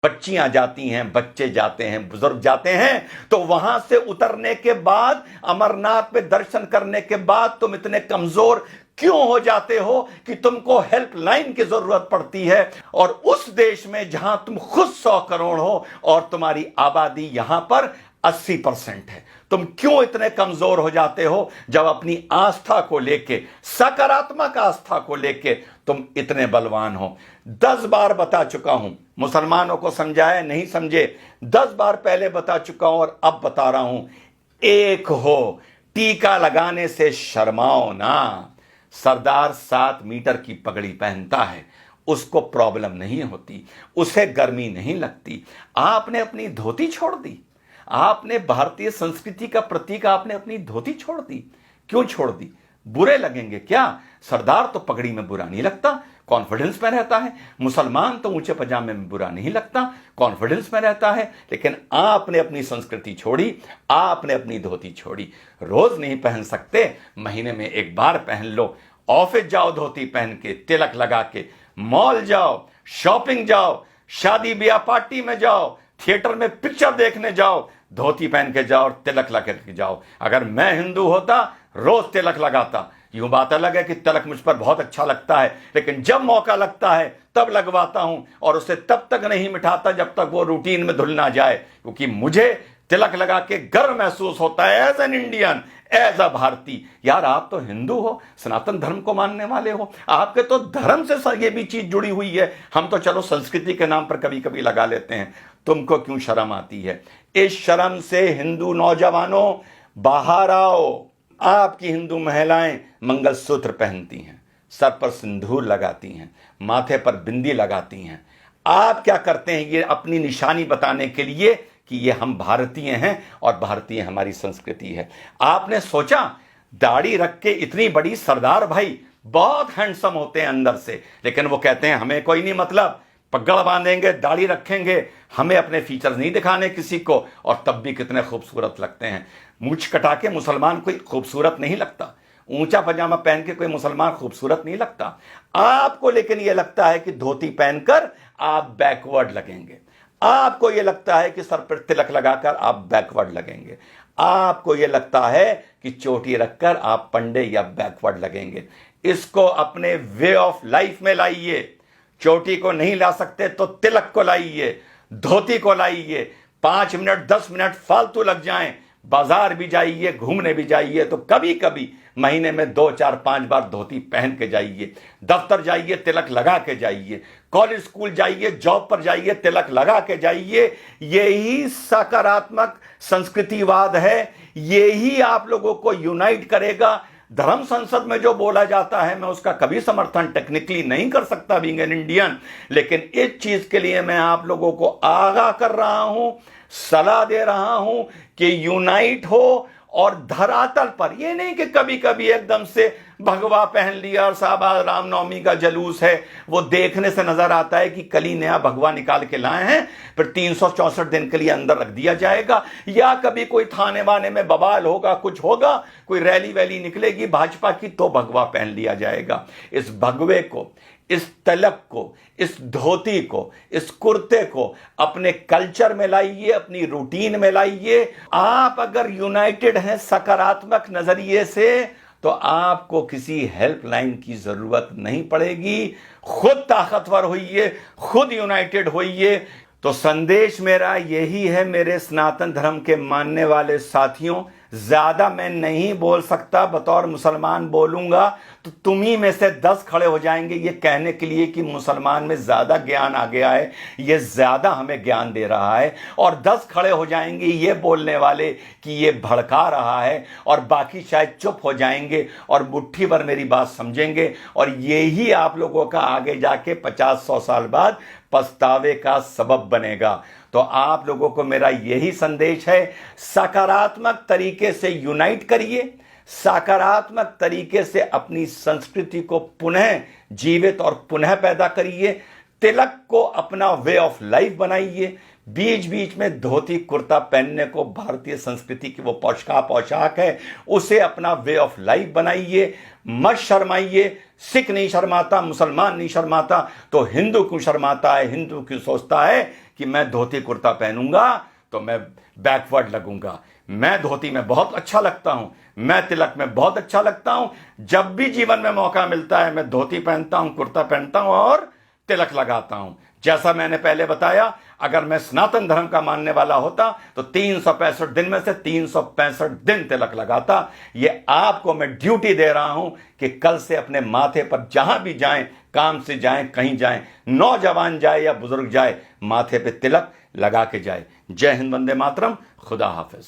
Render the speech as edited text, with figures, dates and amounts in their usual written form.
बच्चियां जाती हैं, बच्चे जाते हैं, बुजुर्ग जाते हैं, तो वहां से उतरने के बाद, अमरनाथ में दर्शन करने के बाद तुम इतने कमजोर क्यों हो जाते हो कि तुमको हेल्पलाइन की जरूरत पड़ती है? और उस देश में जहां तुम खुद 100 करोड़ हो और तुम्हारी आबादी यहां पर 80% है, तुम क्यों इतने कमजोर हो जाते हो जब अपनी आस्था को लेके, सकारात्मक आस्था को लेके तुम इतने बलवान हो? 10 बार बता चुका हूं, मुसलमानों को समझाए नहीं समझे, 10 बार पहले बता चुका हूं और अब बता रहा हूं, एक हो, टीका लगाने से शर्माओ ना। सरदार 7 मीटर की पगड़ी पहनता है, उसको प्रॉब्लम नहीं होती, उसे गर्मी नहीं लगती। आपने अपनी धोती छोड़ दी, आपने भारतीय संस्कृति का प्रतीक, आपने अपनी धोती छोड़ दी। क्यों छोड़ दी? बुरे लगेंगे क्या? सरदार तो पगड़ी में बुरा नहीं लगता, कॉन्फिडेंस में रहता है। मुसलमान तो ऊंचे पजामे में बुरा नहीं लगता, कॉन्फिडेंस में रहता है। लेकिन आपने अपनी संस्कृति छोड़ी, आपने अपनी धोती छोड़ी। रोज नहीं पहन सकते, महीने में एक बार पहन लो। ऑफिस जाओ धोती पहन के, तिलक लगा के, मॉल जाओ, शॉपिंग जाओ, शादी ब्याह पार्टी में जाओ, थिएटर में पिक्चर देखने जाओ, धोती पहन के जाओ और तिलक लगा के जाओ। अगर मैं हिंदू होता, रोज तिलक लगाता। यूं बात अलग है कि तिलक मुझ पर बहुत अच्छा लगता है, लेकिन जब मौका लगता है तब लगवाता हूं, और उसे तब तक नहीं मिटाता जब तक वो रूटीन में धुल ना जाए, क्योंकि मुझे तिलक लगा के गर्व महसूस होता है as an Indian, as a भारतीय। यार, आप तो हिंदू हो, सनातन धर्म को मानने वाले हो, आपके तो धर्म से ये भी चीज जुड़ी हुई है। हम तो चलो संस्कृति के नाम पर कभी कभी लगा लेते हैं, तुमको क्यों शर्म आती है? इस शर्म से हिंदू नौजवानों बाहर आओ। आपकी हिंदू महिलाएं मंगलसूत्र पहनती हैं, सर पर सिंदूर लगाती हैं, माथे पर बिंदी लगाती हैं। आप क्या करते हैं? ये अपनी निशानी बताने के लिए कि ये हम भारतीय हैं और भारतीय हमारी संस्कृति है। आपने सोचा दाढ़ी रख के इतनी बड़ी सरदार भाई बहुत हैंडसम होते हैं अंदर से, लेकिन वो कहते हैं हमें कोई नहीं मतलब, पगड़ बांधेंगे, दाढ़ी रखेंगे, हमें अपने फीचर्स नहीं दिखाने किसी को, और तब भी कितने खूबसूरत लगते हैं। मूंछ कटा के मुसलमान कोई खूबसूरत नहीं लगता, ऊंचा पजामा पहन के कोई मुसलमान खूबसूरत नहीं लगता। आपको लेकिन यह लगता है कि धोती पहनकर आप बैकवर्ड लगेंगे, आपको यह लगता है कि सर पर तिलक लगाकर आप बैकवर्ड लगेंगे, आपको यह लगता है कि चोटी रखकर आप पंडे या बैकवर्ड लगेंगे। इसको अपने वे ऑफ लाइफ में लाइए। चोटी को नहीं ला सकते तो तिलक को लाइए, धोती को लाइए। 5 मिनट 10 मिनट फालतू लग जाएं, बाजार भी जाइए, घूमने भी जाइए, तो कभी कभी महीने में 2 4 5 बार धोती पहन के जाइए। दफ्तर जाइए, तिलक लगा के जाइए। कॉलेज स्कूल जाइए, जॉब पर जाइए, तिलक लगा के जाइए। यही सकारात्मक संस्कृतिवाद है, यही आप लोगों को यूनाइट करेगा। धर्म संसद में जो बोला जाता है, मैं उसका कभी समर्थन टेक्निकली नहीं कर सकता बीइंग एन इंडियन, लेकिन इस चीज के लिए मैं आप लोगों को आगाह कर रहा हूं, सलाह दे रहा हूं कि यूनाइट हो। और धरातल पर ये नहीं कि कभी कभी एकदम से भगवा पहन लिया और साहब आज रामनवमी का जलूस है, वो देखने से नजर आता है कि कल ही नया भगवा निकाल के लाए हैं, फिर 364 दिन के लिए अंदर रख दिया जाएगा। या कभी कोई थाने वाने में बवाल होगा, कुछ होगा, कोई रैली वैली निकलेगी भाजपा की, तो भगवा पहन लिया जाएगा। इस भगवे को, इस तलक को, इस धोती को, इस कुर्ते को अपने कल्चर में लाइए, अपनी रूटीन में लाइए। आप अगर यूनाइटेड हैं सकारात्मक नजरिए से, तो आपको किसी हेल्पलाइन की जरूरत नहीं पड़ेगी। खुद ताकतवर होइए, खुद यूनाइटेड होइए। तो संदेश मेरा यही है मेरे सनातन धर्म के मानने वाले साथियों, ज्यादा मैं नहीं बोल सकता, बतौर मुसलमान बोलूंगा तो तुम ही में से 10 खड़े हो जाएंगे ये कहने के लिए कि मुसलमान में ज्यादा ज्ञान आ गया है, ये ज्यादा हमें ज्ञान दे रहा है, और 10 खड़े हो जाएंगे ये बोलने वाले कि ये भड़का रहा है, और बाकी शायद चुप हो जाएंगे और मुट्ठी भर मेरी बात समझेंगे। और यही आप लोगों का आगे जाके 50-100 साल बाद पछतावे का सबब बनेगा। तो आप लोगों को मेरा यही संदेश है, सकारात्मक तरीके से यूनाइट करिए, सकारात्मक तरीके से अपनी संस्कृति को पुनः जीवित और पुनः पैदा करिए। तिलक को अपना वे ऑफ लाइफ बनाइए। बीच बीच में धोती कुर्ता पहनने को भारतीय संस्कृति की वो पोशाक है, उसे अपना वे ऑफ लाइफ बनाइए। मत शर्माइए। सिख नहीं शर्माता, मुसलमान नहीं शर्माता, तो हिंदू क्यों शर्माता है? हिंदू क्यों सोचता है कि मैं धोती कुर्ता पहनूंगा तो मैं बैकवर्ड लगूंगा। मैं धोती में बहुत अच्छा लगता हूं, मैं तिलक में बहुत अच्छा लगता हूं। जब भी जीवन में मौका मिलता है मैं धोती पहनता हूं, कुर्ता पहनता हूं और तिलक लगाता हूं। जैसा मैंने पहले बताया, अगर मैं सनातन धर्म का मानने वाला होता तो 365 दिन में से 365 दिन तिलक लगाता। ये आपको मैं ड्यूटी दे रहा हूं कि कल से अपने माथे पर जहां भी जाएं, काम से जाएं, कहीं जाएं, नौजवान जाए या बुजुर्ग जाए, माथे पे तिलक लगा के जाए। जय हिंद, वंदे मातरम, खुदा हाफिज।